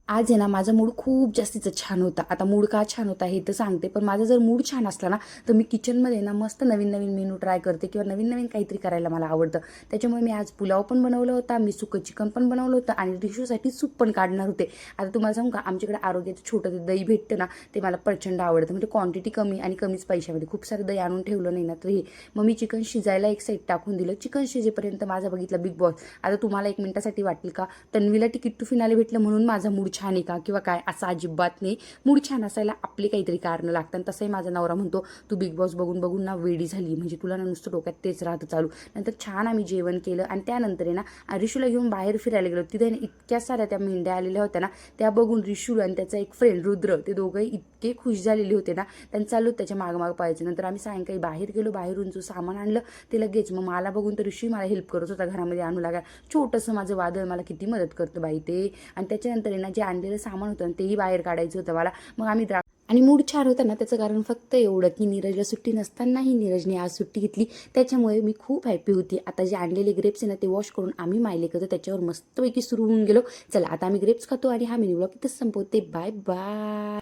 आज आहे ना माझा मूड खूप जास्तीच छान होता. आता मूड का छान होता हे तर सांगते. पण माझा जर मूड छान असला ना, तर मी किचनमध्ये ना मस्त नवीन-नवीन मेनू ट्राय करते किंवा नवीन-नवीन काहीतरी करायला मला आवडतं. त्याच्यामुळे मी आज पुलाव पण बनवला होता, मी सुकं चिकन पण बनवलं होतं आणि रिशूसाठी सूप पण काढणार होते. आता तुम्हाला सांगू का, आमच्याकडे आरोग्याचं छोटं ते दही भेटतं ना, ते मला प्रचंड आवडतं. म्हणजे क्वांटिटी कमी आणि कमीच पैशामध्ये. खूप सारं दही आणून ठेवलं नाही ना, तर हे मग मी चिकन शिजायला एक साईड टाकून दिलं. चिकन शिजेपर्यंत माझा बघितला बिग बॉस. आता तुम्हाला 1 मिनिटासाठी वाटेल का, तन्वीला तिकीट टू फिनाले भेटलं म्हणून माझा मूड छान आहे का किंवा काय, असं अजिबात नाही. मूड छान असायला आपली काहीतरी कारणं लागतात. आणि तसंही माझा नवरा म्हणतो, तू बिग बॉस बघून बघून ना वेडी झाली, म्हणजे तुला ना नुसतं डोक्यात तेच राहतं चालू. नंतर छान आम्ही जेवण केलं आणि त्यानंतर आहे ना रिशूला घेऊन बाहेर फिरायला गेलो. तिथे इतक्या साऱ्या त्या मेंढ्या आलेल्या होत्या ना, त्या बघून रिशू आणि त्याचा एक फ्रेंड रुद्र, ते दोघंही इतके खुश झालेले होते ना, त्यांचं चालू त्याच्या मागं पाहायचं. नंतर आम्ही सायंकाळी बाहेर गेलो, बाहेरून जो सामान आणलं ते लगेच मग मला बघून तर रिशू मला हेल्प करत होता घरामध्ये आणू लागा. छोटंसं माझं वादळ मला किती मदत करतं बाई ते. आणि त्याच्यानंतर आहे ना जे आणलेलं सामान होतं तेही बाहेर काढायचं होतं मला. मग आम्ही आणि मूड छान होता ना, त्याचं कारण फक्त एवढं की नीरजला सुट्टी नसतानाही नीरजने आज सुट्टी घेतली. त्याच्यामुळे मी खूप हॅपी होती. आता जे आणलेले ग्रेप्स आहे ना, ते वॉश करून आम्ही मायले करतो त्याच्यावर मस्तपैकी सुरू होऊन गेलो. चला आता आम्ही ग्रेप्स खातो आणि हा मिनी ब्लॉग इथंच संपवते. Bye bye.